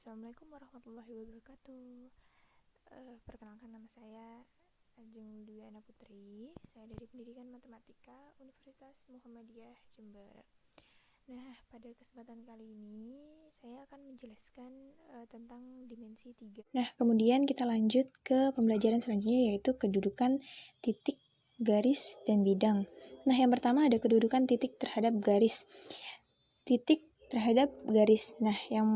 Assalamualaikum warahmatullahi wabarakatuh. Perkenalkan, nama saya Ajeng Dwi Ana Putri. Saya dari Pendidikan Matematika Universitas Muhammadiyah Jember. Nah, pada kesempatan kali ini saya akan menjelaskan tentang dimensi 3. Nah, kemudian kita lanjut ke pembelajaran selanjutnya, yaitu kedudukan titik, garis, dan bidang. Nah, yang pertama ada kedudukan titik terhadap garis. Titik terhadap garis. Nah, yang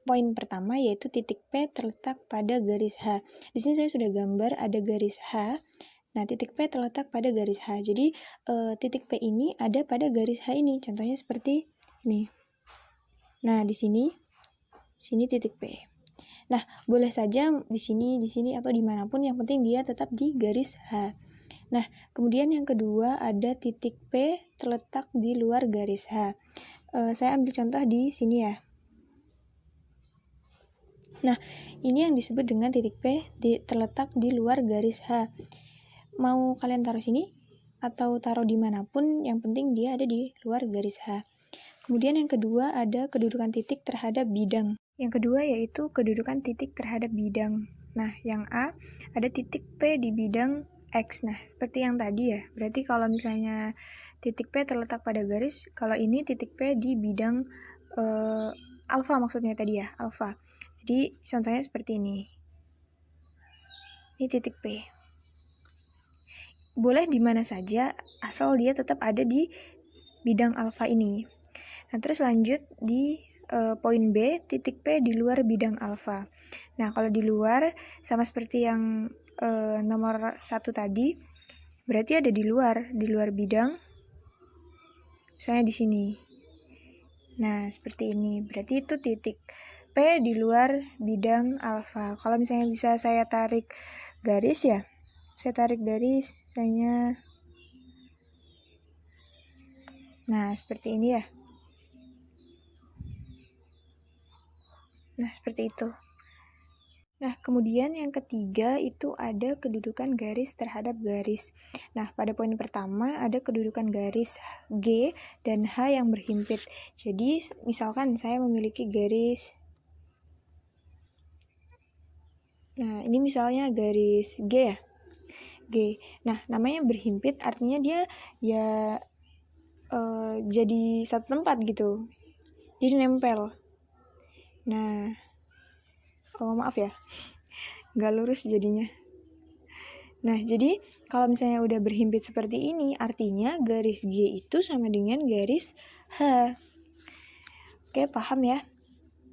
poin pertama yaitu titik P terletak pada garis H. Di sini saya sudah gambar ada garis H. Nah, titik P terletak pada garis H. Jadi, titik P ini ada pada garis H ini. Contohnya seperti ini. Nah, di sini titik P. Nah, boleh saja di sini atau dimanapun, yang penting dia tetap di garis H. Nah, kemudian yang kedua ada titik P terletak di luar garis H. Saya ambil contoh di sini ya. Nah, ini yang disebut dengan titik P terletak di luar garis H. Mau kalian taruh sini atau taruh dimanapun, yang penting dia ada di luar garis H. Kemudian yang kedua ada kedudukan titik terhadap bidang. Yang kedua yaitu kedudukan titik terhadap bidang. Nah, yang A ada titik P di bidang X. Nah, seperti yang tadi ya. Berarti kalau misalnya titik P terletak pada garis, kalau ini titik P di bidang alfa maksudnya tadi ya, alfa. Jadi contohnya seperti ini. Ini titik P. Boleh di mana saja asal dia tetap ada di bidang alfa ini. Nah, terus lanjut di poin B, titik P di luar bidang alfa. Nah, kalau di luar sama seperti yang nomor 1 tadi, berarti ada di luar bidang, misalnya di sini. Nah, seperti ini. Berarti itu titik P di luar bidang alfa. Kalau misalnya bisa saya tarik garis ya, saya tarik garis misalnya. Nah, seperti ini ya. Nah, seperti itu. Nah, kemudian yang ketiga itu ada kedudukan garis terhadap garis. Nah, pada poin pertama ada kedudukan garis G dan H yang berhimpit. Jadi, misalkan saya memiliki garis. Nah, ini misalnya garis G ya. G. Nah, namanya berhimpit artinya dia ya jadi satu tempat gitu. Jadi nempel. Nah, maaf ya, nggak lurus jadinya. Nah, jadi kalau misalnya udah berhimpit seperti ini, artinya garis G itu sama dengan garis H. Oke, paham ya?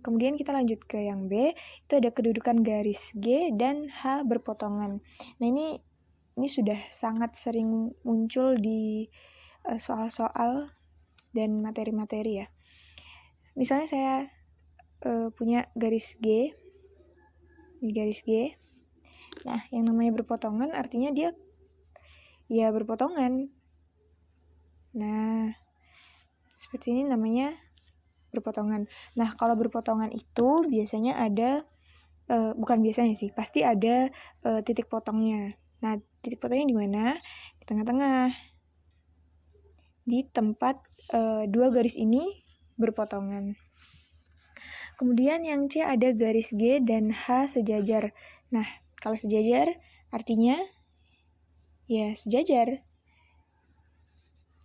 Kemudian kita lanjut ke yang B, itu ada kedudukan garis G dan H berpotongan. Nah, ini sudah sangat sering muncul di soal-soal dan materi-materi ya. Misalnya saya punya garis G, di garis G. Nah, yang namanya berpotongan artinya dia ya berpotongan. Nah, seperti ini namanya berpotongan. Nah, kalau berpotongan itu biasanya ada, bukan biasanya sih, pasti ada titik potongnya. Nah, titik potongnya di mana? Di tengah-tengah. Di tempat dua garis ini berpotongan. Kemudian yang C ada garis G dan H sejajar. Nah, kalau sejajar artinya ya sejajar.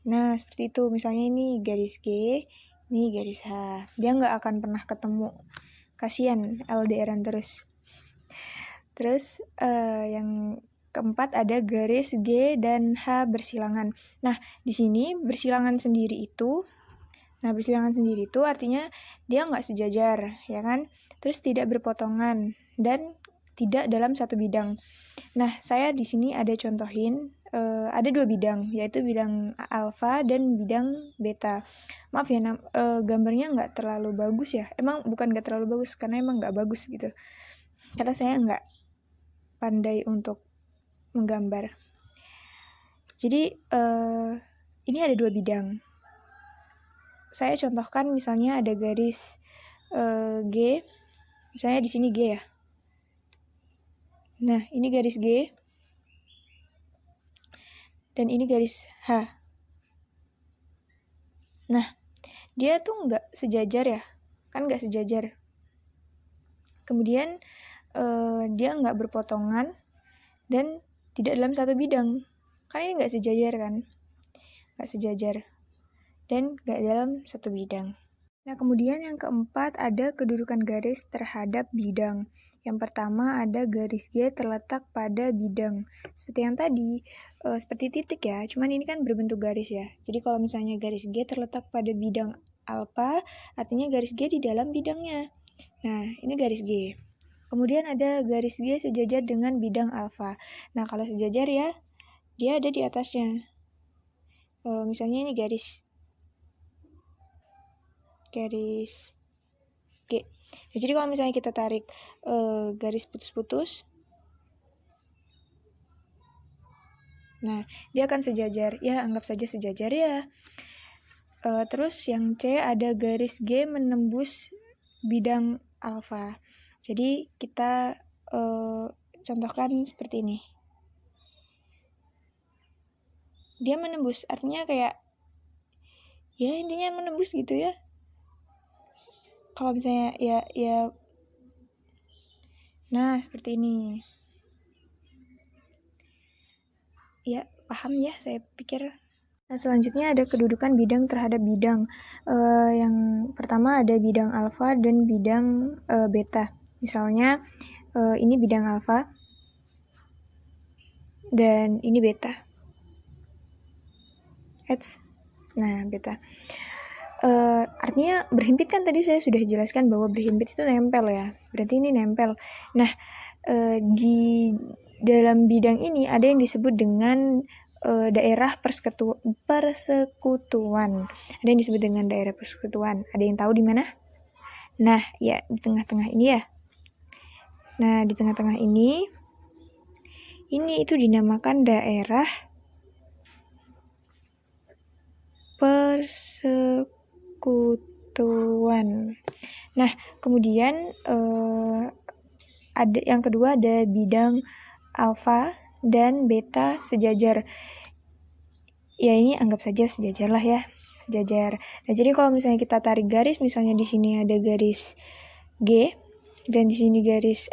Nah, seperti itu. Misalnya ini garis G, ini garis H. Dia nggak akan pernah ketemu. Kasian LDR-an terus. Terus yang keempat ada garis G dan H bersilangan. Nah, di sini bersilangan sendiri itu artinya dia nggak sejajar, ya kan? Terus tidak berpotongan dan tidak dalam satu bidang. Nah, saya di sini ada contohin, ada dua bidang, yaitu bidang alfa dan bidang beta. Maaf ya, gambarnya nggak terlalu bagus ya. Emang bukan nggak terlalu bagus, karena emang nggak bagus gitu. Karena saya nggak pandai untuk menggambar. Jadi, ini ada dua bidang. Saya contohkan misalnya ada garis G, misalnya di sini G ya. Nah, ini garis G dan ini garis H. Nah, dia tuh nggak sejajar ya, kan nggak sejajar. Kemudian dia nggak berpotongan dan tidak dalam satu bidang. Kan ini nggak sejajar kan? Nggak sejajar. Dan nggak dalam satu bidang. Nah, kemudian yang keempat ada kedudukan garis terhadap bidang. Yang pertama ada garis G terletak pada bidang. Seperti yang tadi, seperti titik ya, cuman ini kan berbentuk garis ya. Jadi kalau misalnya garis G terletak pada bidang alfa, artinya garis G di dalam bidangnya. Nah, ini garis G. Kemudian ada garis G sejajar dengan bidang alfa. Nah, kalau sejajar ya, dia ada di atasnya. Misalnya ini garis G. Nah, jadi kalau misalnya kita tarik garis putus-putus, nah dia akan sejajar. Ya, anggap saja sejajar ya. Terus yang C ada garis G menembus bidang alfa. Jadi kita contohkan seperti ini. Dia menembus, artinya kayak ya intinya menembus gitu ya. Kalau misalnya ya nah seperti ini. Ya, paham ya saya pikir. Nah, selanjutnya ada kedudukan bidang terhadap bidang. Yang pertama ada bidang alfa dan bidang beta. Misalnya ini bidang alfa dan ini beta. Nah, beta. Artinya berhimpit kan tadi saya sudah jelaskan bahwa berhimpit itu nempel ya. Berarti ini nempel. Nah, di dalam bidang ini ada yang disebut dengan daerah persekutuan. Ada yang disebut dengan daerah persekutuan. Ada yang tahu di mana? Nah, ya di tengah-tengah ini ya. Nah, di tengah-tengah ini itu dinamakan daerah persekutuan. Nah, kemudian ada yang kedua ada bidang alfa dan beta sejajar. Ya ini anggap saja sejajar lah ya, sejajar. Nah, jadi kalau misalnya kita tarik garis, misalnya di sini ada garis G dan di sini garis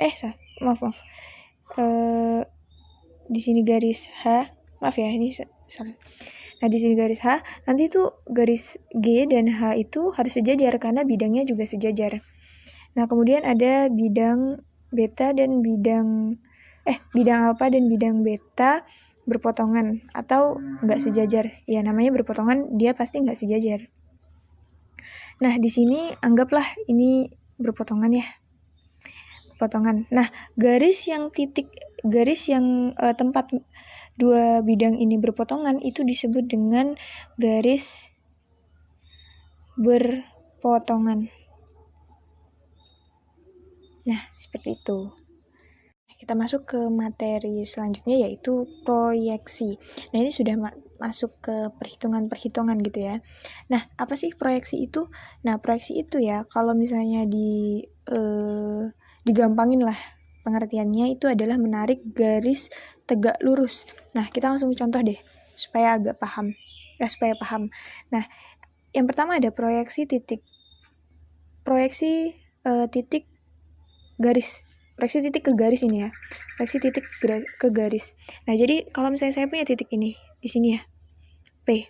maaf. Di sini garis H. Maaf ya, ini salah. Nah, di sini garis H, nanti itu garis G dan H itu harus sejajar karena bidangnya juga sejajar. Nah, kemudian ada bidang beta dan bidang alfa dan bidang beta berpotongan atau nggak sejajar. Ya, namanya berpotongan, dia pasti nggak sejajar. Nah, di sini anggaplah ini berpotongan ya. Potongan. Nah, garis yang tempat dua bidang ini berpotongan itu disebut dengan garis berpotongan. Nah, seperti itu. Kita masuk ke materi selanjutnya yaitu proyeksi. Nah, ini sudah masuk ke perhitungan-perhitungan gitu ya. Nah, apa sih proyeksi itu? Nah, proyeksi itu ya kalau misalnya digampangin lah pengertiannya itu adalah menarik garis tegak lurus. Nah, kita langsung contoh deh supaya agak paham. Supaya paham. Nah, yang pertama ada proyeksi titik. Proyeksi titik garis. Proyeksi titik ke garis ini ya. Proyeksi titik ke garis. Nah, jadi kalau misalnya saya punya titik ini di sini ya. P.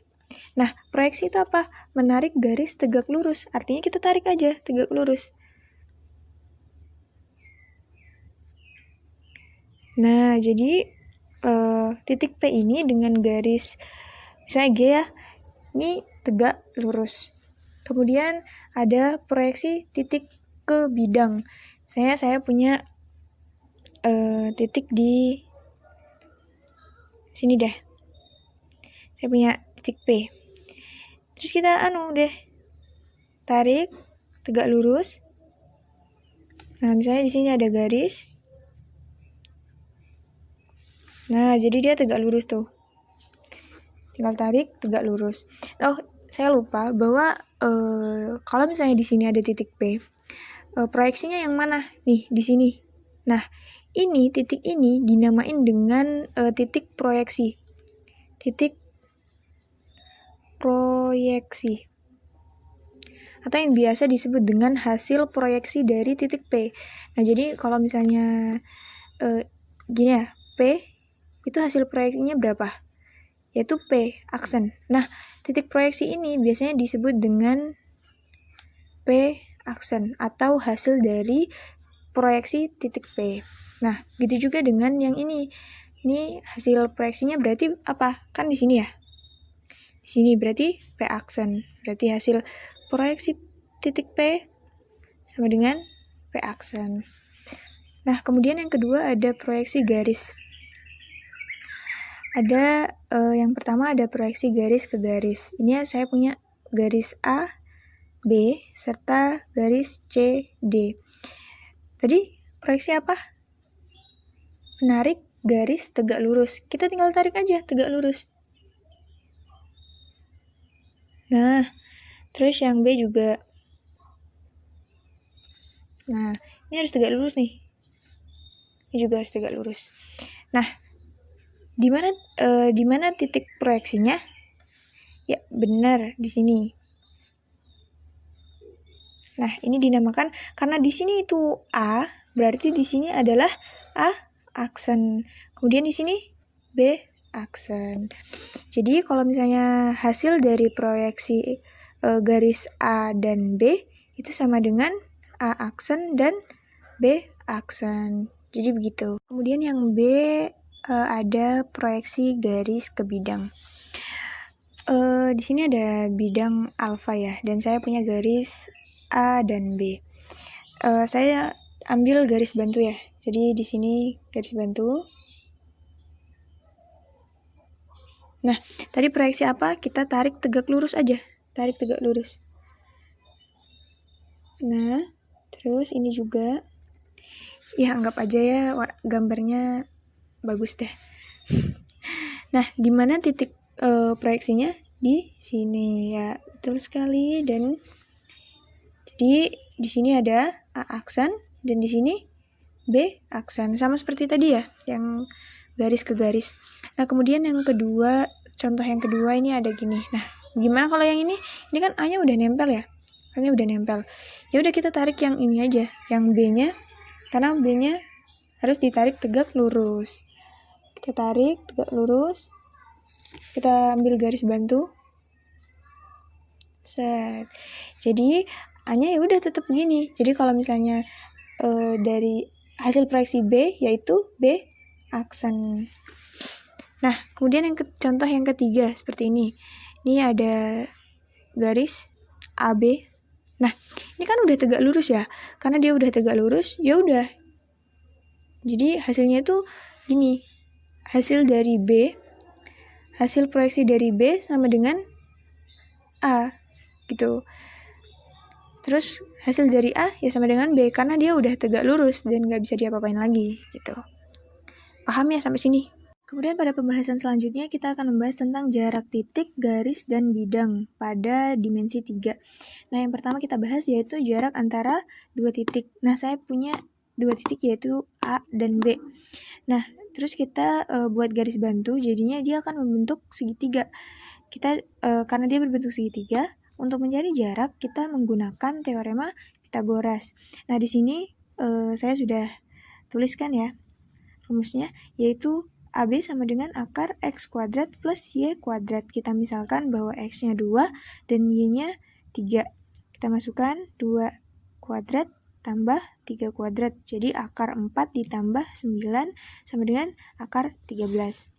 Nah, proyeksi itu apa? Menarik garis tegak lurus. Artinya kita tarik aja tegak lurus. Nah, jadi titik P ini dengan garis misalnya G ya. Ini tegak lurus. Kemudian ada proyeksi titik ke bidang. Saya punya titik di sini deh. Saya punya titik P. Terus kita deh. Tarik tegak lurus. Nah, misalnya di sini ada garis. Nah, jadi dia tegak lurus tuh. Tinggal tarik tegak lurus. Oh, saya lupa bahwa kalau misalnya di sini ada titik P, proyeksinya yang mana? Nih, di sini. Nah, ini titik ini dinamain dengan titik proyeksi. Titik proyeksi. atau yang biasa disebut dengan hasil proyeksi dari titik P. Nah, jadi kalau misalnya gini ya, P itu hasil proyeksinya berapa? Yaitu P, aksen. Nah, titik proyeksi ini biasanya disebut dengan P aksen atau hasil dari proyeksi titik P. Nah, gitu juga dengan yang ini. Ini hasil proyeksinya berarti apa? Kan di sini ya. Di sini berarti P aksen. Berarti hasil proyeksi titik P sama dengan P aksen. Nah, kemudian yang kedua ada proyeksi garis. Ada yang pertama ada proyeksi garis ke garis. Ini saya punya garis A, B, serta garis C, D. Tadi proyeksi apa? Menarik garis tegak lurus. Kita tinggal tarik aja tegak lurus. Nah, terus yang B juga. Nah, ini harus tegak lurus nih. Ini juga harus tegak lurus. Nah, di mana titik proyeksinya? Ya, benar di sini. Nah, ini dinamakan karena di sini itu A, berarti di sini adalah A aksen. Kemudian di sini B aksen. Jadi kalau misalnya hasil dari proyeksi garis A dan B itu sama dengan A aksen dan B aksen. Jadi begitu. Kemudian yang B ada proyeksi garis ke bidang. Di sini ada bidang alfa ya, dan saya punya garis A dan B. Saya ambil garis bantu ya. Jadi di sini garis bantu. Nah, tadi proyeksi apa? Kita tarik tegak lurus aja. Tarik tegak lurus. Nah, terus ini juga. Ya, anggap aja ya gambarnya bagus deh. Nah, di mana titik proyeksinya? Di sini ya. Betul sekali. Dan jadi di sini ada A aksen dan di sini B aksen. Sama seperti tadi ya, yang garis ke garis. Nah, kemudian yang kedua, contoh yang kedua ini ada gini. Nah, gimana kalau yang ini? Ini kan A-nya udah nempel ya. A-nya udah nempel. Ya udah kita tarik yang ini aja, yang B-nya. Karena B-nya harus ditarik tegak lurus. Kita tarik tegak lurus. Kita ambil garis bantu. Set. Jadi A-nya ya udah tetap begini. Jadi kalau misalnya dari hasil proyeksi B yaitu B aksen. Nah, kemudian contoh yang ketiga seperti ini. Ini ada garis AB. Nah, ini kan udah tegak lurus ya. Karena dia udah tegak lurus, ya udah. Jadi hasilnya itu gini. Hasil dari B, hasil proyeksi dari B sama dengan A gitu. Terus hasil dari A ya sama dengan B karena dia udah tegak lurus dan nggak bisa diapa-apain lagi gitu. Paham ya sampai sini? Kemudian pada pembahasan selanjutnya kita akan membahas tentang jarak titik, garis, dan bidang pada dimensi 3. Nah, yang pertama kita bahas yaitu jarak antara dua titik. Nah, saya punya dua titik yaitu A dan B. Nah, terus kita buat garis bantu, jadinya dia akan membentuk segitiga. Kita karena dia berbentuk segitiga, untuk mencari jarak kita menggunakan teorema Pythagoras. Nah, di sini saya sudah tuliskan ya rumusnya, yaitu AB sama dengan akar X kuadrat plus Y kuadrat. Kita misalkan bahwa X-nya 2 dan Y-nya 3. Kita masukkan 2 kuadrat tambah 3 kuadrat. Jadi akar 4 ditambah 9 sama dengan akar 13.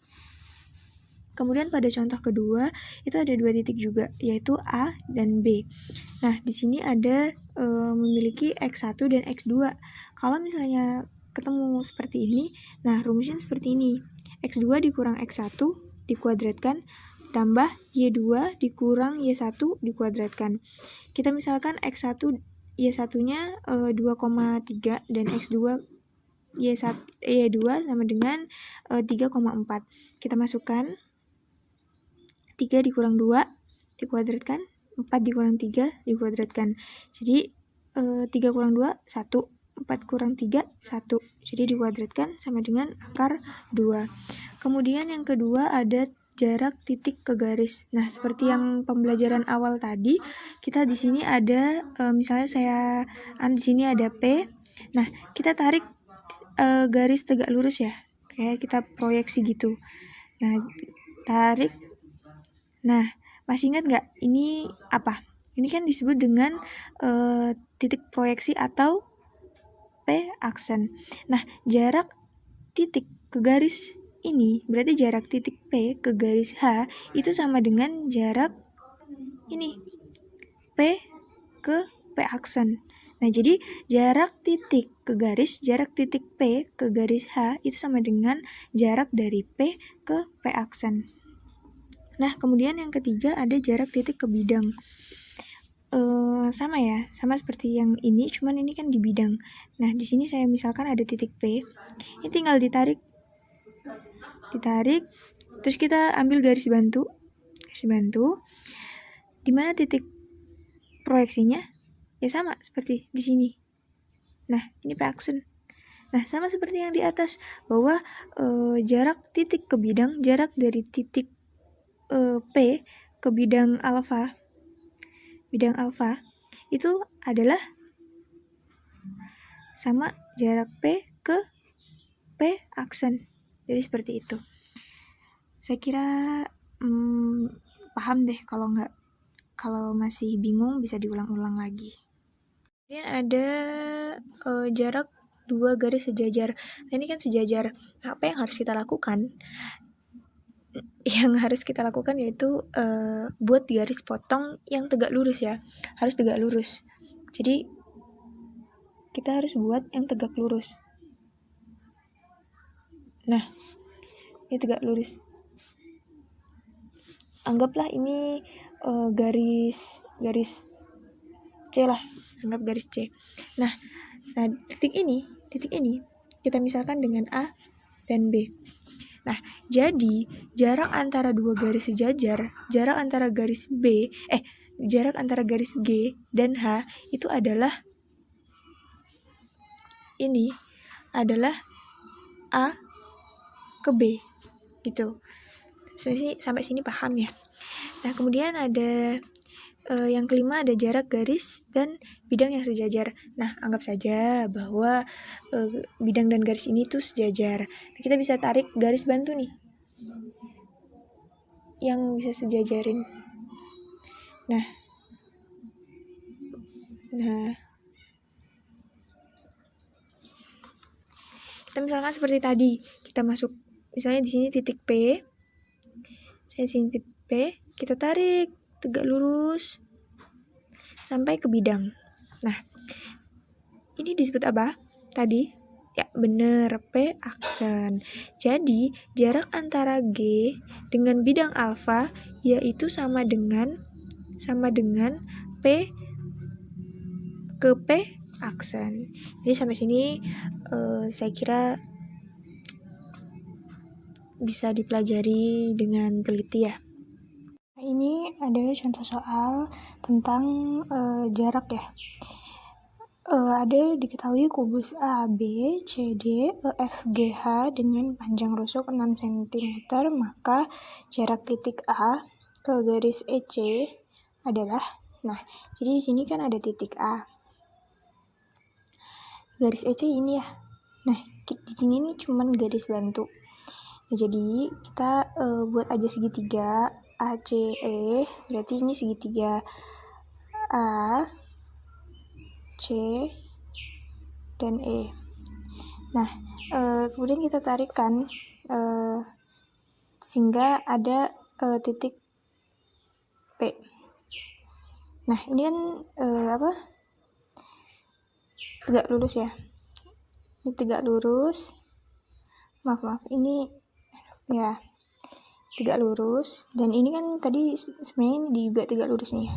Kemudian pada contoh kedua, itu ada dua titik juga, yaitu A dan B. Nah, di sini ada memiliki X1 dan X2. Kalau misalnya ketemu seperti ini, nah rumusnya seperti ini. X2 dikurang X1 dikuadratkan, tambah Y2 dikurang Y1 dikuadratkan. Kita misalkan X1 Y1-nya 2,3 dan X2 Y2 sama dengan 3,4. Kita masukkan 3 dikurang 2 dikuadratkan, 4 dikurang 3 dikuadratkan. Jadi 3 kurang 2, 1. 4 kurang 3, 1. Jadi dikuadratkan sama dengan akar 2. Kemudian yang kedua ada jarak titik ke garis. Nah, seperti yang pembelajaran awal tadi, kita di sini ada misalnya di sini ada P. Nah, kita tarik garis tegak lurus ya. Kayak kita proyeksi gitu. Nah, tarik. Nah, masih ingat nggak? Ini apa? Ini kan disebut dengan titik proyeksi atau P aksen. Nah, jarak titik ke garis ini berarti jarak titik P ke garis H itu sama dengan jarak ini P ke P aksen. Nah, jadi jarak titik P ke garis H itu sama dengan jarak dari P ke P aksen. Nah, kemudian yang ketiga ada jarak titik ke bidang. Sama seperti yang ini, cuman ini kan di bidang. Nah, di sini saya misalkan ada titik P, ini tinggal ditarik, terus kita ambil garis bantu. Di mana titik proyeksinya? Ya sama seperti di sini. Nah, ini P aksen. Nah, sama seperti yang di atas, bahwa jarak titik ke bidang, jarak dari titik P ke bidang alfa itu adalah sama jarak P ke P aksen. Jadi seperti itu. Saya kira paham deh. Kalau masih bingung bisa diulang-ulang lagi. Kemudian ada jarak 2 garis sejajar. Nah, ini kan sejajar. Apa yang harus kita lakukan? Yang harus kita lakukan yaitu buat garis potong yang tegak lurus ya. Harus tegak lurus. Jadi kita harus buat yang tegak lurus. Nah, ini tegak lurus. Anggaplah ini garis C lah. Anggap garis C. Nah, titik ini kita misalkan dengan A dan B. Nah, jadi jarak antara dua garis sejajar, jarak antara garis G dan H itu adalah A ke B gitu. Sampai sini paham ya. Nah, kemudian ada yang kelima ada jarak garis dan bidang yang sejajar. Nah, anggap saja bahwa bidang dan garis ini tuh sejajar. Nah, kita bisa tarik garis bantu nih yang bisa sejajarin. Nah, kita misalkan seperti tadi, kita masuk misalnya di sini titik P, kita tarik tegak lurus sampai ke bidang. Nah, ini disebut apa tadi? Ya, bener, P aksen. Jadi, jarak antara G dengan bidang alfa yaitu sama dengan P ke P aksen. Jadi sampai sini saya kira bisa dipelajari dengan teliti ya. Nah, ini ada contoh soal tentang jarak ya. Ada diketahui kubus AB, CD, EF, GH dengan panjang rusuk 6 cm, maka jarak titik A ke garis EC adalah, nah, jadi di sini kan ada titik A. Garis EC ini ya. Nah, di sini nih cuman garis bantu. Nah, jadi kita buat aja segitiga ACE, berarti ini segitiga A, C, dan E. Nah, kemudian kita tarikkan sehingga ada titik P. Nah, ini kan tegak lurus ya. Ini tegak lurus. Maaf, ini ya tegak lurus. Dan ini kan tadi sebenarnya juga tegak lurus nih.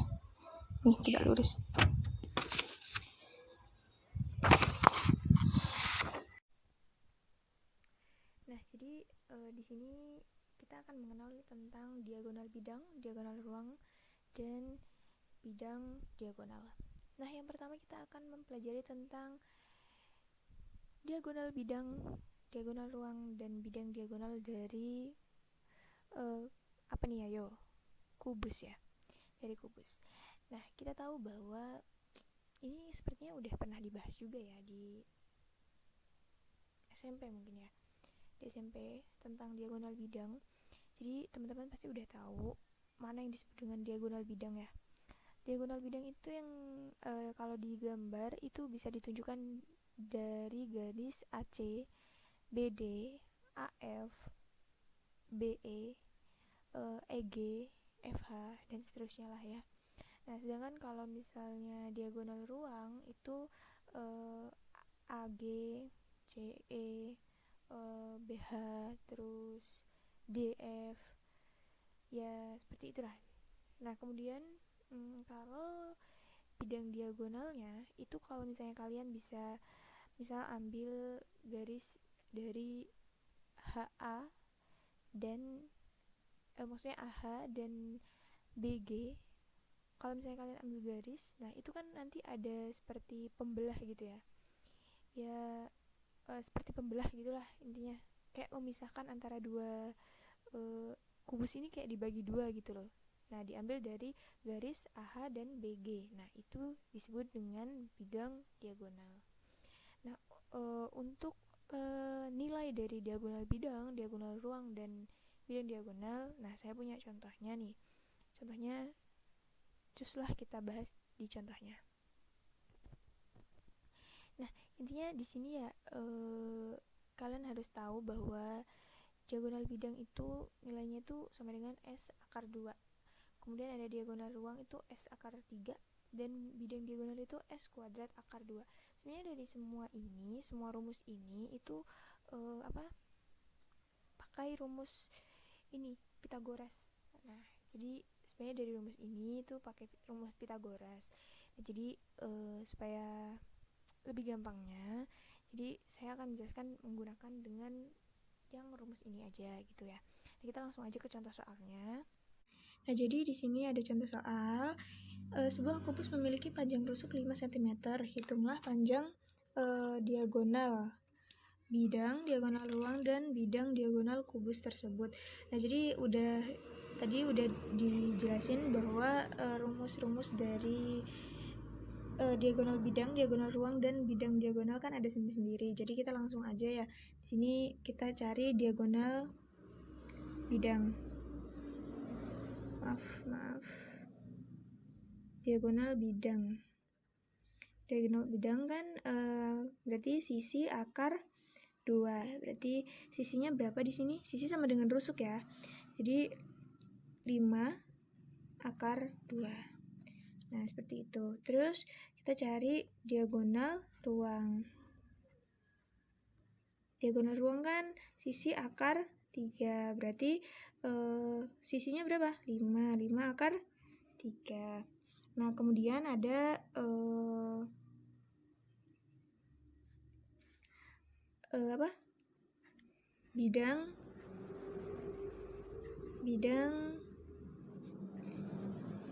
Nih, tegak lurus. Nah, jadi di sini kita akan mengenal tentang diagonal bidang, diagonal ruang, dan bidang diagonal. Nah, yang pertama kita akan mempelajari tentang diagonal bidang, diagonal ruang, dan bidang diagonal dari apa nih, ayo? Kubus ya, dari kubus. Nah, kita tahu bahwa ini sepertinya udah pernah dibahas juga ya di SMP mungkin ya, di SMP tentang diagonal bidang. Jadi teman-teman pasti udah tahu mana yang disebut dengan diagonal bidang ya. Diagonal bidang itu yang kalau digambar itu bisa ditunjukkan dari garis AC, BD, AF, BE, EG, FH dan seterusnya lah ya. Nah, sedangkan kalau misalnya diagonal ruang itu AG, CE, BH, terus DF, ya seperti itulah. Nah, kemudian kalau bidang diagonalnya itu kalau misalnya kalian bisa misal ambil garis dari HA dan maksudnya AH dan BG. Kalau misalnya kalian ambil garis, nah itu kan nanti ada seperti pembelah gitu ya. Ya seperti pembelah gitulah intinya. Kayak memisahkan antara dua kubus ini kayak dibagi dua gitu loh. Nah, diambil dari garis AH dan BG. Nah, itu disebut dengan bidang diagonal. Nah, untuk nilai dari diagonal bidang, diagonal ruang, dan bidang diagonal, nah saya punya contohnya nih. Contohnya, cuslah kita bahas di contohnya. Nah, intinya di sini ya kalian harus tahu bahwa diagonal bidang itu nilainya itu sama dengan S akar 2. Kemudian ada diagonal ruang itu S akar 3 dan bidang diagonal itu S kuadrat akar 2. Sebenarnya dari semua ini, semua rumus ini itu pakai rumus ini Pitagoras. Nah, jadi sebenarnya dari rumus ini itu pakai rumus Pitagoras. Nah, jadi supaya lebih gampangnya, jadi saya akan menjelaskan menggunakan dengan yang rumus ini aja gitu ya. Nah, kita langsung aja ke contoh soalnya. Nah, jadi di sini ada contoh soal. Sebuah kubus memiliki panjang rusuk 5 cm. Hitunglah panjang diagonal bidang, diagonal ruang, dan bidang diagonal kubus tersebut. Nah, jadi tadi udah dijelasin bahwa rumus-rumus dari diagonal bidang, diagonal ruang, dan bidang diagonal kan ada sendiri-sendiri. Jadi kita langsung aja ya. Di sini kita cari diagonal bidang. Maaf. Diagonal bidang. Diagonal bidang kan berarti sisi akar 2. Berarti sisinya berapa di sini? Sisi sama dengan rusuk ya. Jadi 5 akar 2. Nah, seperti itu. Terus kita cari diagonal ruang. Diagonal ruang kan sisi akar 3. Berarti sisinya berapa? 5. 5 akar 3. Nah, kemudian ada bidang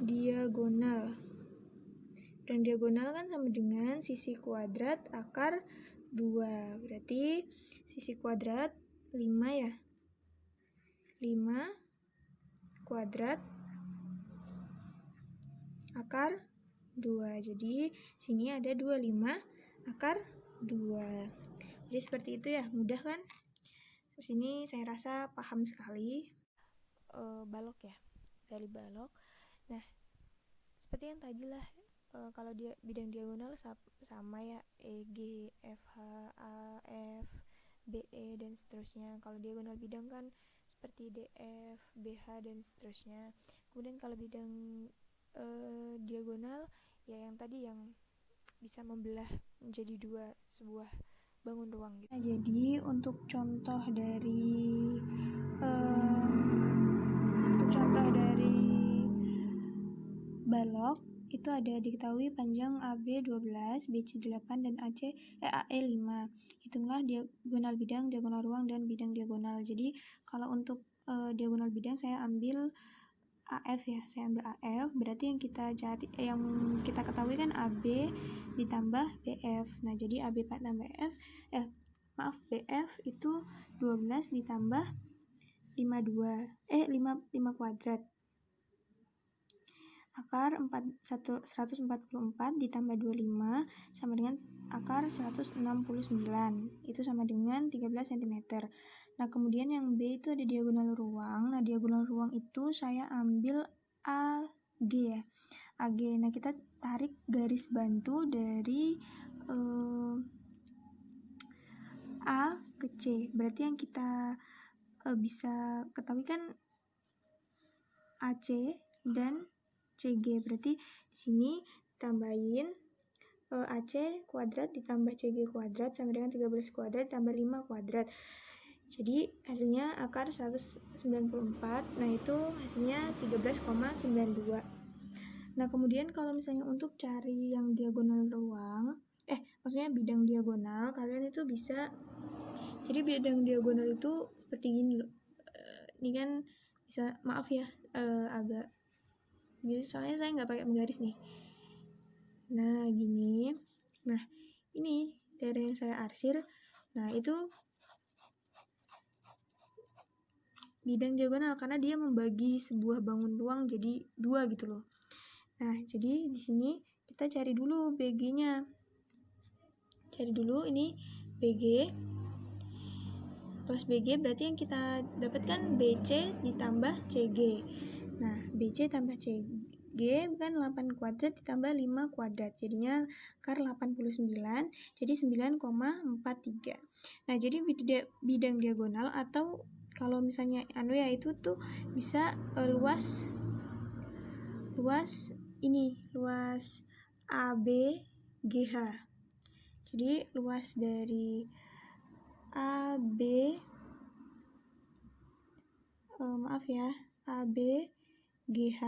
diagonal. Dan diagonal kan sama dengan sisi kuadrat akar 2. Berarti sisi kuadrat 5 ya. 5 kuadrat akar 2. Jadi sini ada 25 akar 2. Jadi seperti itu ya, mudah kan? Terus ini saya rasa paham sekali. Balok ya, dari balok. Nah, seperti yang tadi lah, kalau dia bidang diagonal sama ya, EG, FH, AF, BE dan seterusnya. Kalau diagonal bidang kan seperti DF, BH dan seterusnya. Kemudian kalau bidang diagonal ya yang tadi yang bisa membelah menjadi dua sebuah bangun ruang gitu. Nah, jadi untuk contoh dari balok itu ada diketahui panjang AB 12, BC 8 dan AE 5. Hitunglah diagonal bidang, diagonal ruang dan bidang diagonal. Jadi kalau untuk diagonal bidang saya ambil AF ya, saya ambil AF. Berarti yang kita ketahui kan AB ditambah BF. Nah, jadi AB tambah BF itu 12 ditambah 5 kuadrat. Akar 144 ditambah 25 sama dengan akar 169. Itu sama dengan 13 cm. Nah, kemudian yang B itu ada diagonal ruang. Nah, diagonal ruang itu saya ambil AG ya. AG. Nah, kita tarik garis bantu dari A ke C. Berarti yang kita bisa ketahui kan AC dan CG. Berarti di sini tambahin AC kuadrat ditambah CG kuadrat sama dengan 13 kuadrat tambah 5 kuadrat. Jadi hasilnya akar 194. Nah, itu hasilnya 13,92. Nah, kemudian kalau misalnya untuk cari yang diagonal ruang, maksudnya bidang diagonal, kalian itu bisa, jadi bidang diagonal itu seperti gini loh. Ini kan bisa, maaf ya, agak soalnya saya nggak pakai penggaris nih. Nah, gini. Nah, ini dari yang saya arsir. Nah, itu bidang diagonal karena dia membagi sebuah bangun ruang jadi 2 gitu loh. Nah, jadi di sini kita cari dulu BG-nya. Cari dulu ini BG. Plus BG berarti yang kita dapatkan BC ditambah CG. Nah, BC tambah CG kan 8 kuadrat ditambah 5 kuadrat. Jadinya akar 89, jadi 9,43. Nah, jadi bidang diagonal atau kalau misalnya itu tuh bisa luas AB GH. Jadi luas dari AB AB GH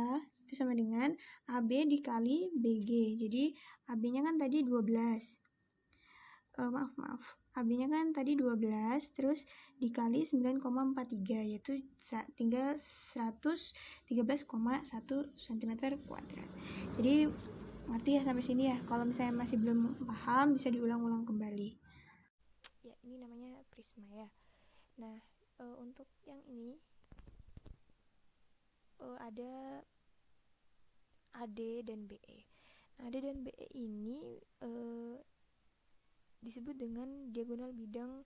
itu sama dengan AB dikali BG. Jadi AB-nya kan tadi 12. AB-nya kan tadi 12 terus dikali 9,43 yaitu tinggal 113,1 cm kuadrat. Jadi ngerti ya sampai sini ya. Kalau misalnya masih belum paham bisa diulang-ulang kembali. Ya, ini namanya prisma ya. Nah, untuk yang ini ada AD dan BE. Nah, AD dan BE ini disebut dengan diagonal bidang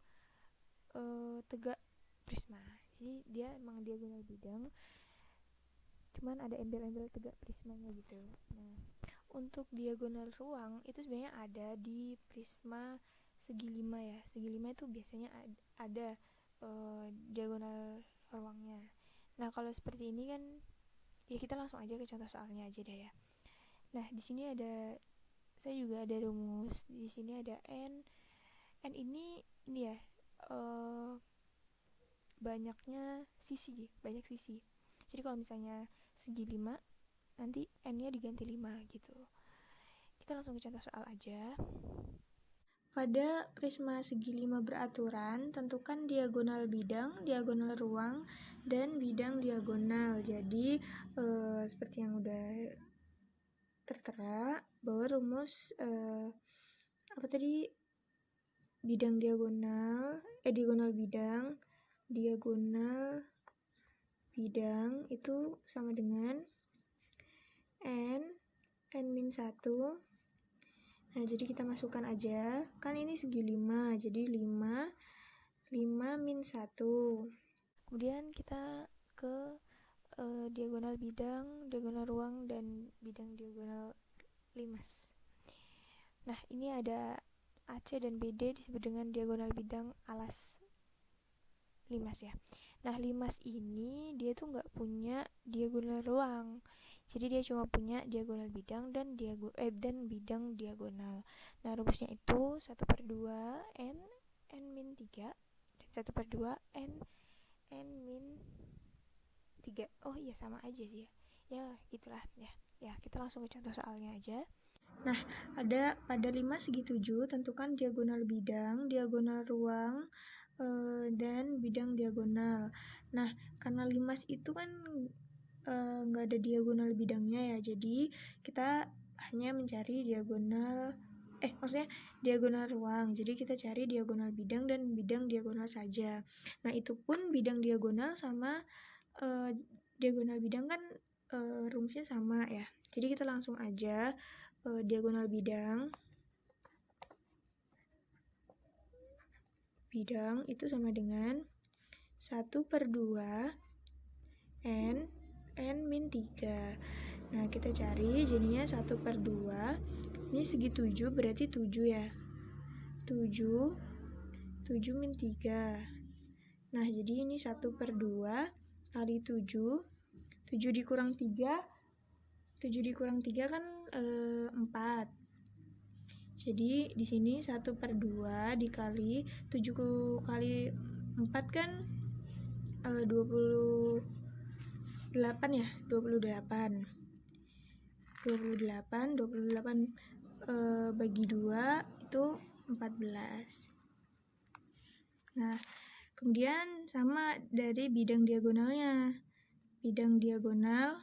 tegak prisma. Jadi dia emang diagonal bidang, cuman ada embel-embel tegak prismanya gitu. Nah, untuk diagonal ruang itu sebenarnya ada di prisma segi 5 ya. Segi 5 itu biasanya ada diagonal ruangnya. Nah, kalau seperti ini kan ya kita langsung aja ke contoh soalnya aja deh ya. Nah, di sini saya juga ada rumus. Di sini ada N ini ya banyak sisi. Jadi kalau misalnya segi 5 nanti N-nya diganti 5 gitu. Kita langsung ke contoh soal aja. Pada prisma segi 5 beraturan, tentukan diagonal bidang, diagonal ruang, dan bidang diagonal. Jadi seperti yang udah tertera bahwa rumus bidang diagonal, diagonal bidang itu sama dengan N-1. Nah, jadi kita masukkan aja. Kan ini segi 5, jadi 5 min 1. Kemudian kita ke diagonal bidang, diagonal ruang, dan bidang diagonal limas. Nah, ini ada AC dan BD disebut dengan diagonal bidang alas limas ya. Nah, limas ini dia tuh nggak punya diagonal ruang. Jadi dia cuma punya diagonal bidang dan bidang diagonal. Nah, rumusnya itu 1/2 N min 3 dan 1/2 N min 3. Oh iya, sama aja sih ya. Ya, gitulah ya. Ya, kita langsung ke contoh soalnya aja. Nah, pada 5 segi 7 tentukan diagonal bidang, diagonal ruang, dan bidang diagonal. Nah, karena limas itu kan nggak ada diagonal bidangnya ya, jadi kita hanya mencari diagonal maksudnya diagonal ruang. Jadi kita cari diagonal bidang dan bidang diagonal saja. Nah, itu pun bidang diagonal sama diagonal bidang kan rumusnya sama ya. Jadi kita langsung aja diagonal bidang itu sama dengan 1/2 n min 3. Nah, kita cari jadinya 1/2. Ini segi 7 berarti 7 ya. 7 min 3. Nah, jadi ini 1/2 kali 7. 7 dikurang 3. 7 dikurang 3 kan 4. Jadi di sini 1/2 dikali 7 kali 4 kan 28 ya, 28 bagi 2 itu 14. Nah, kemudian sama dari bidang diagonalnya. Bidang diagonal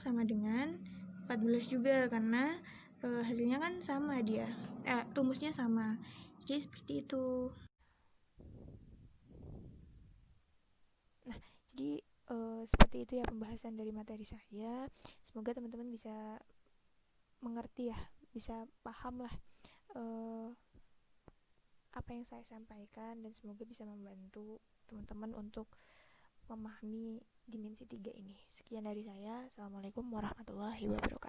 sama dengan 14 juga karena hasilnya kan sama dia. Rumusnya sama. Jadi seperti itu. Nah, jadi seperti itu ya pembahasan dari materi saya. Semoga teman-teman bisa mengerti ya, bisa paham lah apa yang saya sampaikan, dan semoga bisa membantu teman-teman untuk memahami dimensi 3 ini. Sekian dari saya. Assalamualaikum warahmatullahi wabarakatuh.